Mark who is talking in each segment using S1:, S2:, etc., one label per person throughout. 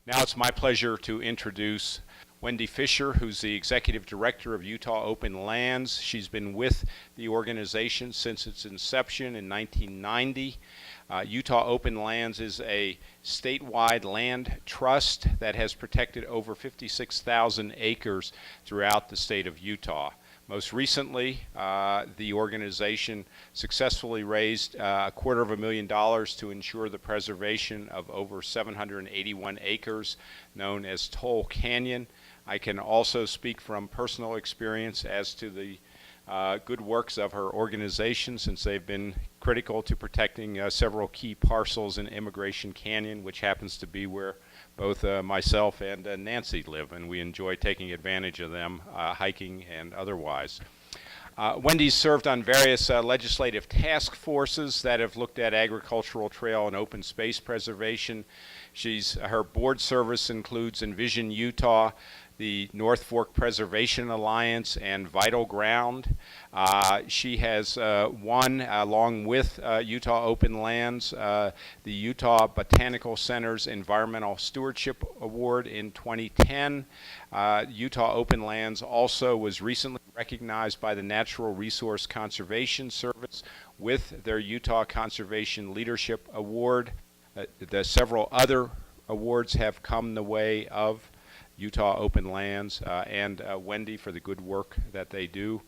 S1: Now it's my pleasure to introduce Wendy Fisher, who's the Executive Director of Utah Open Lands. She's been with the organization since its inception in 1990. Utah Open Lands is a statewide land trust that has protected over 56,000 acres throughout the state of Utah. Most recently, the organization successfully raised $250,000 to ensure the preservation of over 781 acres known as Toll Canyon. I can also speak from personal experience as to the good works of her organization, since they've been critical to protecting several key parcels in Immigration Canyon, which happens to be where both myself and Nancy live, and we enjoy taking advantage of them, hiking and otherwise. Wendy's served on various legislative task forces that have looked at agricultural, trail, and open space preservation. Her board service includes Envision Utah, the North Fork Preservation Alliance, and Vital Ground. She has won, along with Utah Open Lands, the Utah Botanical Center's Environmental Stewardship Award in 2010. Utah Open Lands also was recently recognized by the Natural Resource Conservation Service with their Utah Conservation Leadership Award. The several other awards have come the way of Utah Open Lands and Wendy for the good work that they do.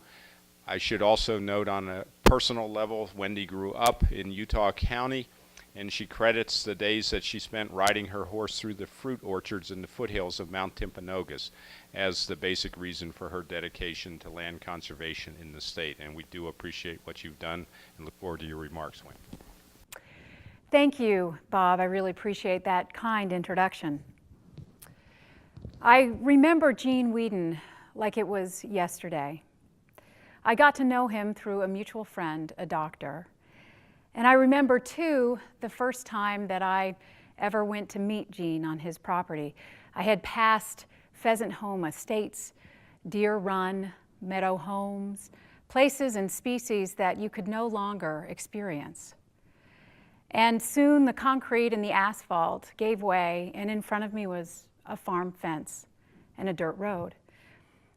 S1: I should also note, on a personal level, Wendy grew up in Utah County, and she credits the days that she spent riding her horse through the fruit orchards in the foothills of Mount Timpanogos as the basic reason for her dedication to land conservation in the state. And we do appreciate what you've done and look forward to your remarks, Wendy.
S2: Thank you, Bob. I really appreciate that kind introduction. I remember Gene Whedon like it was yesterday. I got to know him through a mutual friend, a doctor. And I remember, too, the first time that I ever went to meet Gene on his property. I had passed Pheasant Home Estates, Deer Run, Meadow Homes, places and species that you could no longer experience. And soon the concrete and the asphalt gave way, and in front of me was a farm fence and a dirt road.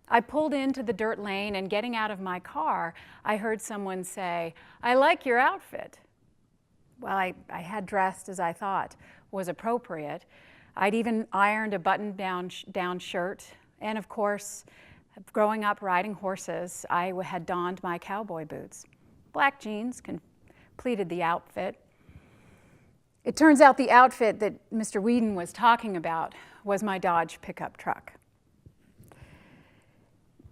S2: I pulled into the dirt lane, and getting out of my car, I heard someone say, "I like your outfit." Well, I had dressed as I thought was appropriate. I'd even ironed a button-down shirt, and of course, growing up riding horses, I had donned my cowboy boots. Black jeans completed the outfit. It turns out the outfit that Mr. Whedon was talking about was my Dodge pickup truck.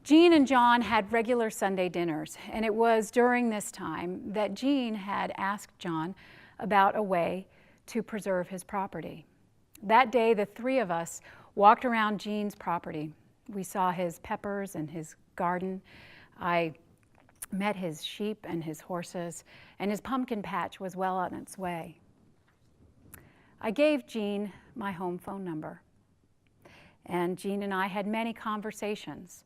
S2: Gene and John had regular Sunday dinners, and it was during this time that Gene had asked John about a way to preserve his property. That day, the three of us walked around Gene's property. We saw his peppers and his garden. I met his sheep and his horses, and his pumpkin patch was well on its way. I gave Gene my home phone number, and Gene and I had many conversations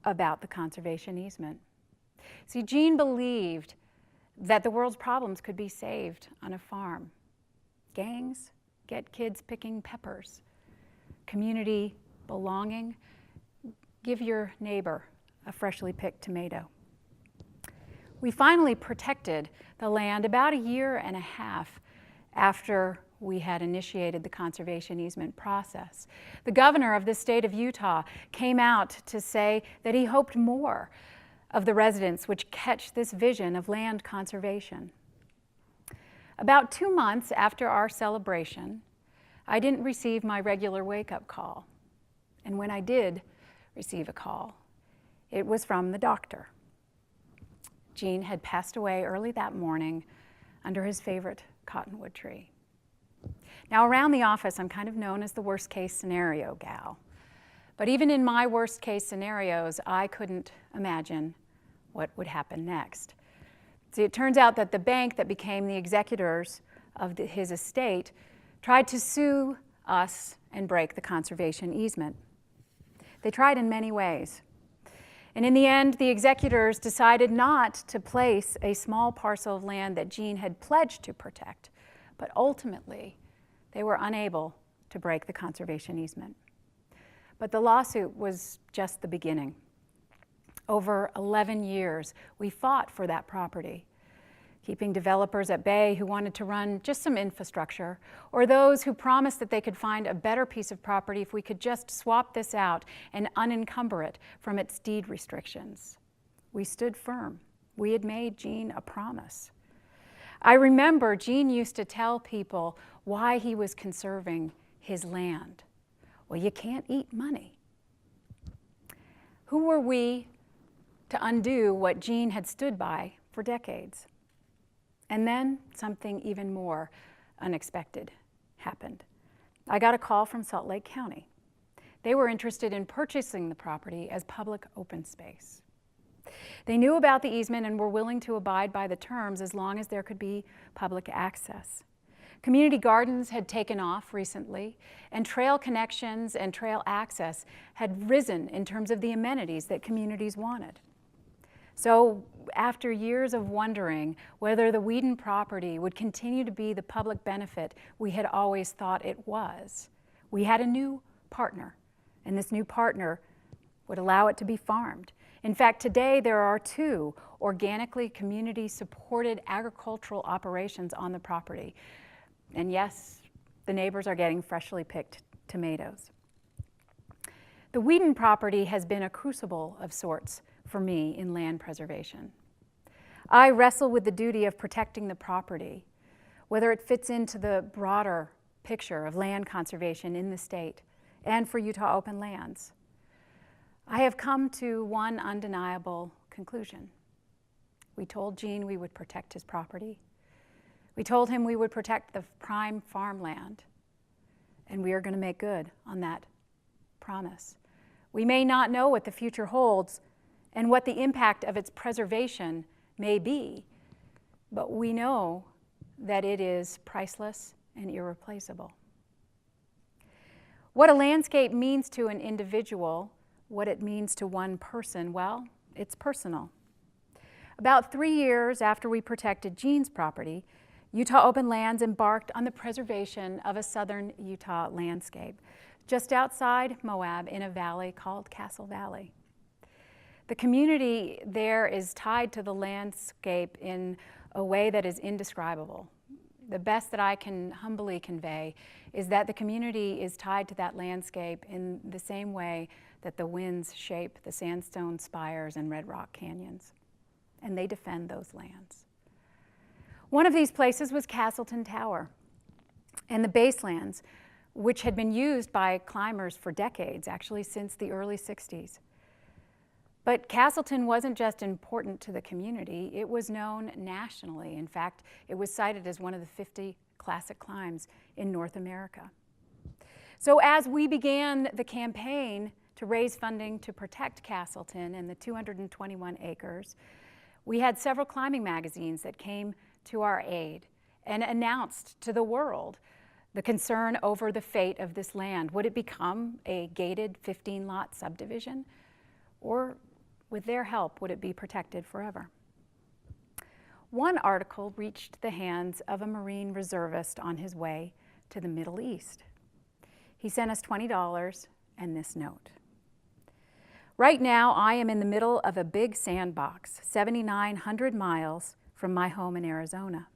S2: about the conservation easement. See, Gene believed that the world's problems could be saved on a farm. Gangs get kids picking peppers. Community belonging, give your neighbor a freshly picked tomato. We finally protected the land about a year and a half after we had initiated the conservation easement process. The governor of the state of Utah came out to say that he hoped more of the residents would catch this vision of land conservation. About 2 months after our celebration, I didn't receive my regular wake-up call. And when I did receive a call, it was from the doctor. Gene had passed away early that morning under his favorite cottonwood tree. Now, around the office, I'm kind of known as the worst-case scenario gal. But even in my worst-case scenarios, I couldn't imagine what would happen next. See, it turns out that the bank that became the executors of his estate tried to sue us and break the conservation easement. They tried in many ways. And in the end, the executors decided not to place a small parcel of land that Gene had pledged to protect, but ultimately, they were unable to break the conservation easement. But the lawsuit was just the beginning. Over 11 years, we fought for that property, keeping developers at bay who wanted to run just some infrastructure, or those who promised that they could find a better piece of property if we could just swap this out and unencumber it from its deed restrictions. We stood firm. We had made Gene a promise. I remember Gene used to tell people why he was conserving his land. Well, you can't eat money. Who were we to undo what Gene had stood by for decades? And then something even more unexpected happened. I got a call from Salt Lake County. They were interested in purchasing the property as public open space. They knew about the easement and were willing to abide by the terms as long as there could be public access. Community gardens had taken off recently, and trail connections and trail access had risen in terms of the amenities that communities wanted. So after years of wondering whether the Whedon property would continue to be the public benefit we had always thought it was, we had a new partner, and this new partner would allow it to be farmed. In fact, today there are 2 organically community-supported agricultural operations on the property. And yes, the neighbors are getting freshly picked tomatoes. The Whedon property has been a crucible of sorts for me in land preservation. I wrestle with the duty of protecting the property, whether it fits into the broader picture of land conservation in the state and for Utah open lands. I have come to one undeniable conclusion. We told Gene we would protect his property. We told him we would protect the prime farmland, and we are going to make good on that promise. We may not know what the future holds and what the impact of its preservation may be, but we know that it is priceless and irreplaceable. What a landscape means to an individual, what it means to one person, well, it's personal. About 3 years after we protected Gene's property, Utah Open Lands embarked on the preservation of a southern Utah landscape, just outside Moab in a valley called Castle Valley. The community there is tied to the landscape in a way that is indescribable. The best that I can humbly convey is that the community is tied to that landscape in the same way that the winds shape the sandstone spires and red rock canyons, and they defend those lands. One of these places was Castleton Tower, and the baselands, which had been used by climbers for decades, actually since the early 60s. But Castleton wasn't just important to the community, it was known nationally. In fact, it was cited as one of the 50 classic climbs in North America. So as we began the campaign to raise funding to protect Castleton and the 221 acres, we had several climbing magazines that came to our aid and announced to the world the concern over the fate of this land. Would it become a gated 15-lot subdivision? Or with their help, would it be protected forever? One article reached the hands of a Marine reservist on his way to the Middle East. He sent us $20 and this note. Right now, I am in the middle of a big sandbox, 7,900 miles from my home in Arizona.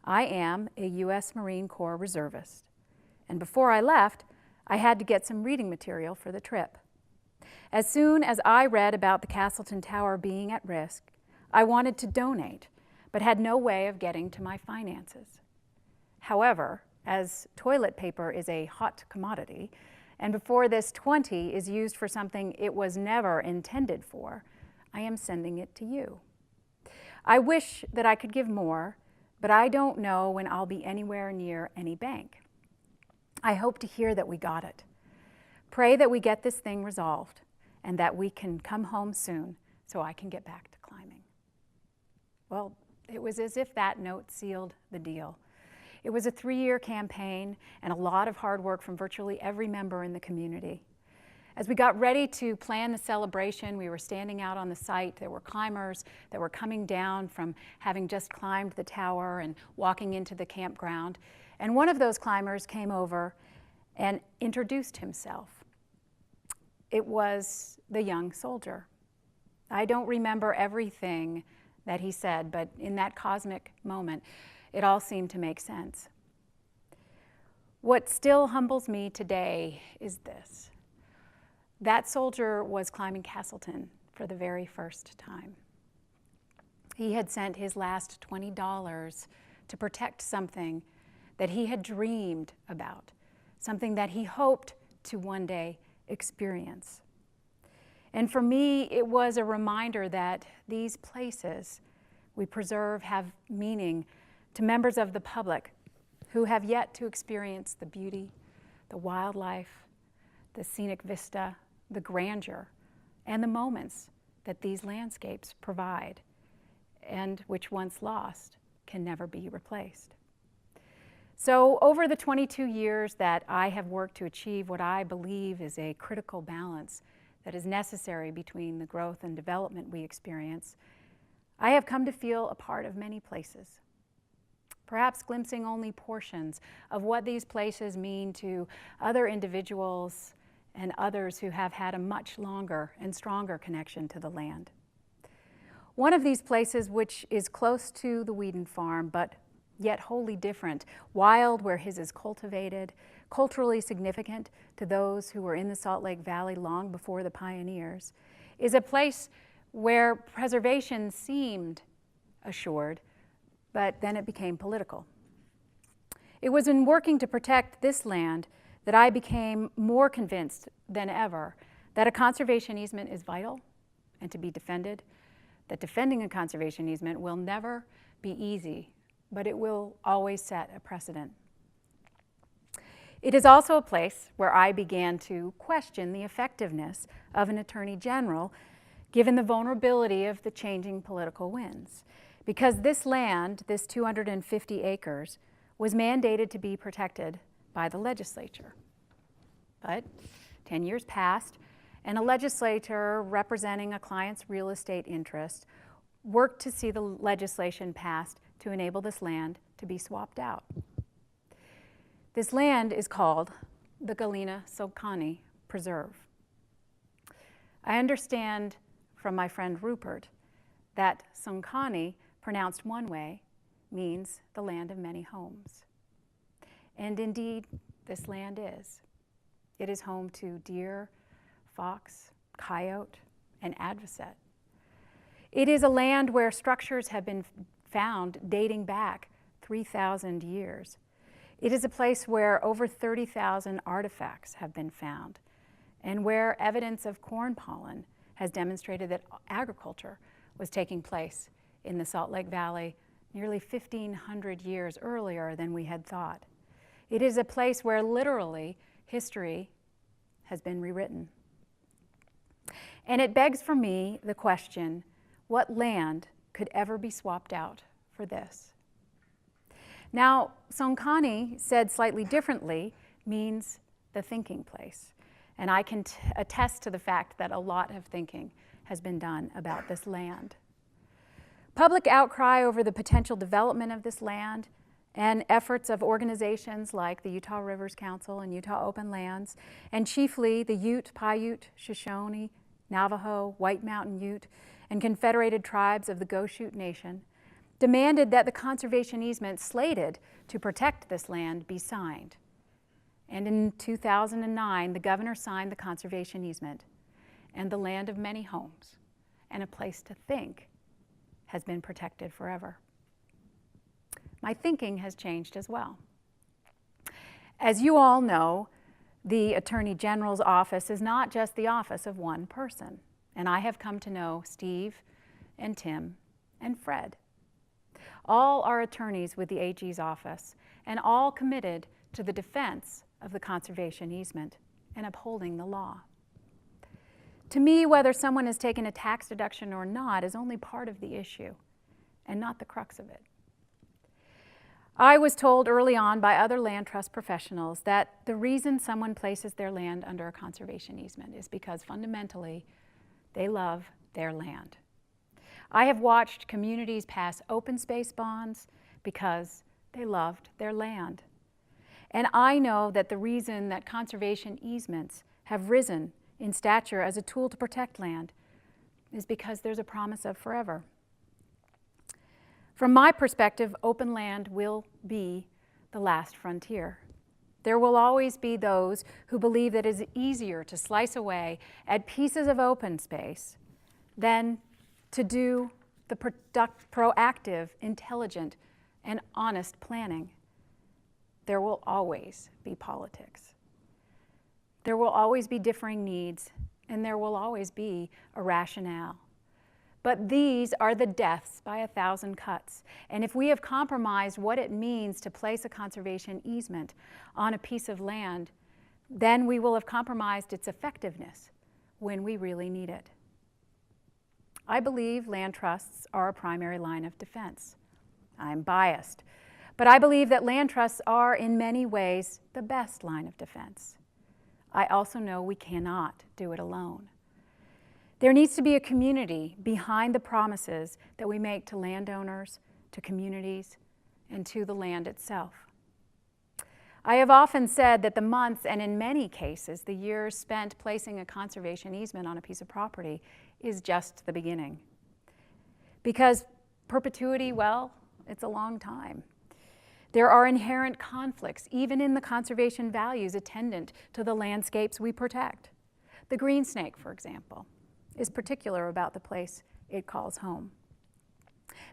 S2: I am a U.S. Marine Corps reservist, and before I left, I had to get some reading material for the trip. As soon as I read about the Castleton Tower being at risk, I wanted to donate, but had no way of getting to my finances. However, as toilet paper is a hot commodity, and before this 20 is used for something it was never intended for, I am sending it to you. I wish that I could give more, but I don't know when I'll be anywhere near any bank. I hope to hear that we got it. Pray that we get this thing resolved and that we can come home soon so I can get back to climbing. Well, it was as if that note sealed the deal. It was a 3-year campaign and a lot of hard work from virtually every member in the community. As we got ready to plan the celebration, we were standing out on the site. There were climbers that were coming down from having just climbed the tower and walking into the campground. And one of those climbers came over and introduced himself. It was the young soldier. I don't remember everything that he said, but in that cosmic moment, it all seemed to make sense. What still humbles me today is this. That soldier was climbing Castleton for the very first time. He had sent his last $20 to protect something that he had dreamed about, something that he hoped to one day experience. And for me, it was a reminder that these places we preserve have meaning to members of the public who have yet to experience the beauty, the wildlife, the scenic vista, the grandeur, and the moments that these landscapes provide, and which once lost can never be replaced. So over the 22 years that I have worked to achieve what I believe is a critical balance that is necessary between the growth and development we experience, I have come to feel a part of many places, perhaps glimpsing only portions of what these places mean to other individuals and others who have had a much longer and stronger connection to the land. One of these places, which is close to the Whedon farm, but yet wholly different, wild where his is cultivated, culturally significant to those who were in the Salt Lake Valley long before the pioneers, is a place where preservation seemed assured, but then it became political. It was in working to protect this land that I became more convinced than ever that a conservation easement is vital and to be defended, that defending a conservation easement will never be easy, but it will always set a precedent. It is also a place where I began to question the effectiveness of an attorney general given the vulnerability of the changing political winds. Because this land, this 250 acres, was mandated to be protected by the legislature. But 10 years passed, and a legislator representing a client's real estate interest worked to see the legislation passed to enable this land to be swapped out. This land is called the Galena-Sokani Preserve. I understand from my friend Rupert that Sokani, pronounced one way, means the land of many homes. And indeed, this land is. It is home to deer, fox, coyote, and avocet. It is a land where structures have been found dating back 3,000 years. It is a place where over 30,000 artifacts have been found, and where evidence of corn pollen has demonstrated that agriculture was taking place in the Salt Lake Valley nearly 1,500 years earlier than we had thought. It is a place where literally history has been rewritten. And it begs for me the question, what land could ever be swapped out for this? Now, Sokani, said slightly differently, means the thinking place. And I can attest to the fact that a lot of thinking has been done about this land. Public outcry over the potential development of this land and efforts of organizations like the Utah Rivers Council and Utah Open Lands, and chiefly the Ute, Paiute, Shoshone, Navajo, White Mountain Ute, and confederated tribes of the Goshute Nation, demanded that the conservation easement slated to protect this land be signed. And in 2009, the governor signed the conservation easement, and the land of many homes and a place to think has been protected forever. My thinking has changed as well. As you all know, the Attorney General's office is not just the office of one person, and I have come to know Steve and Tim and Fred. All are attorneys with the AG's office, and all committed to the defense of the conservation easement and upholding the law. To me, whether someone has taken a tax deduction or not is only part of the issue and not the crux of it. I was told early on by other land trust professionals that the reason someone places their land under a conservation easement is because fundamentally they love their land. I have watched communities pass open space bonds because they loved their land. And I know that the reason that conservation easements have risen in stature as a tool to protect land is because there's a promise of forever. From my perspective, open land will be the last frontier. There will always be those who believe that it is easier to slice away at pieces of open space than to do the proactive, intelligent, and honest planning. There will always be politics. There will always be differing needs, and there will always be a rationale. But these are the deaths by 1,000 cuts. And if we have compromised what it means to place a conservation easement on a piece of land, then we will have compromised its effectiveness when we really need it. I believe land trusts are a primary line of defense. I'm biased, but I believe that land trusts are in many ways the best line of defense. I also know we cannot do it alone. There needs to be a community behind the promises that we make to landowners, to communities, and to the land itself. I have often said that the months, and in many cases, the years spent placing a conservation easement on a piece of property is just the beginning. Because perpetuity, well, it's a long time. There are inherent conflicts, even in the conservation values attendant to the landscapes we protect. The green snake, for example, is particular about the place it calls home.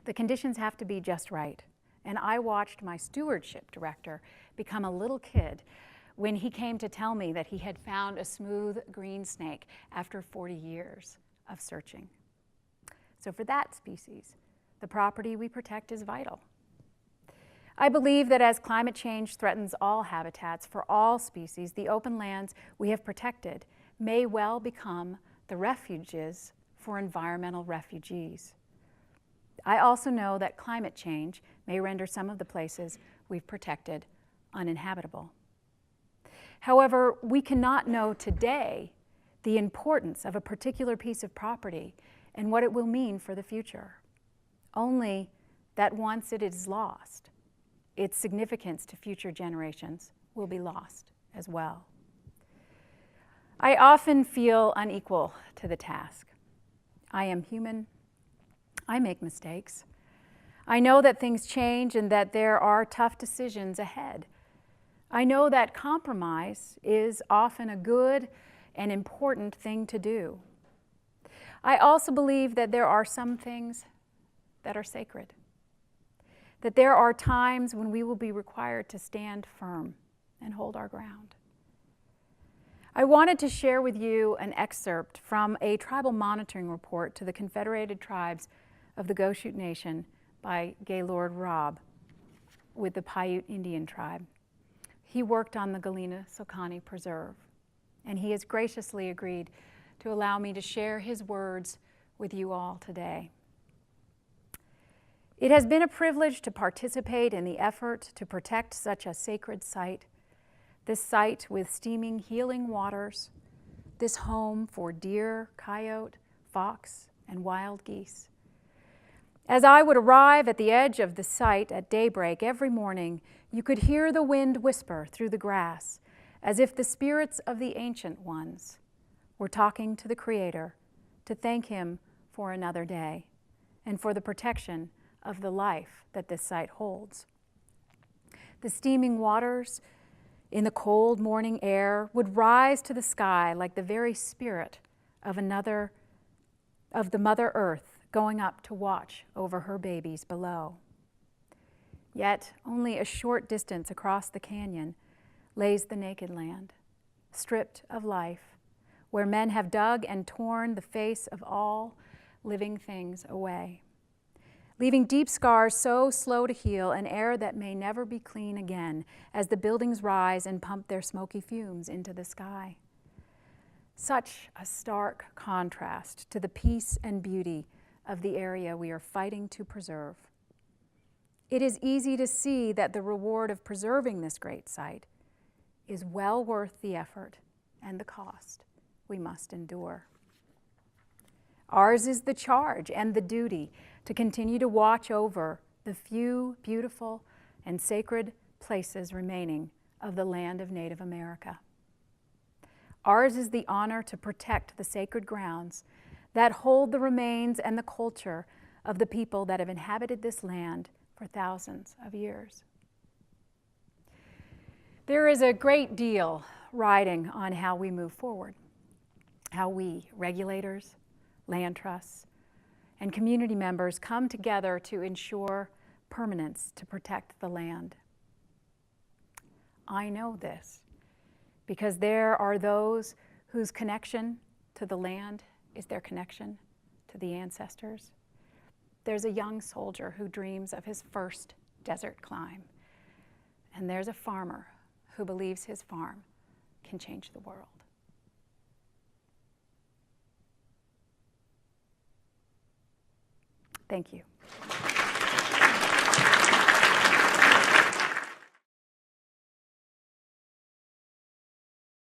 S2: The conditions have to be just right. And I watched my stewardship director become a little kid when he came to tell me that he had found a smooth green snake after 40 years of searching. So for that species, the property we protect is vital. I believe that as climate change threatens all habitats for all species, the open lands we have protected may well become the refuges for environmental refugees. I also know that climate change may render some of the places we've protected uninhabitable. However, we cannot know today the importance of a particular piece of property and what it will mean for the future. Only that once it is lost, its significance to future generations will be lost as well. I often feel unequal to the task. I am human. I make mistakes. I know that things change and that there are tough decisions ahead. I know that compromise is often a good and important thing to do. I also believe that there are some things that are sacred, that there are times when we will be required to stand firm and hold our ground. I wanted to share with you an excerpt from a tribal monitoring report to the Confederated Tribes of the Goshute Nation by Gaylord Robb with the Paiute Indian tribe. He worked on the Galena-Socani Preserve, and he has graciously agreed to allow me to share his words with you all today. It has been a privilege to participate in the effort to protect such a sacred site, this site with steaming, healing waters, this home for deer, coyote, fox, and wild geese. As I would arrive at the edge of the site at daybreak every morning, you could hear the wind whisper through the grass, as if the spirits of the ancient ones were talking to the Creator to thank Him for another day and for the protection of the life that this site holds. The steaming waters in the cold morning air would rise to the sky like the very spirit of the Mother Earth going up to watch over her babies below. Yet only a short distance across the canyon lays the naked land, stripped of life, where men have dug and torn the face of all living things away, leaving deep scars so slow to heal, an air that may never be clean again as the buildings rise and pump their smoky fumes into the sky. Such a stark contrast to the peace and beauty of the area we are fighting to preserve. It is easy to see that the reward of preserving this great site is well worth the effort and the cost we must endure. Ours is the charge and the duty to continue to watch over the few beautiful and sacred places remaining of the land of Native America. Ours is the honor to protect the sacred grounds that hold the remains and the culture of the people that have inhabited this land for thousands of years. There is a great deal riding on how we move forward, how we, regulators, land trusts, and community members come together to ensure permanence to protect the land. I know this because there are those whose connection to the land is their connection to the ancestors. There's a young soldier who dreams of his first desert climb, and there's a farmer who believes his farm can change the world. Thank you.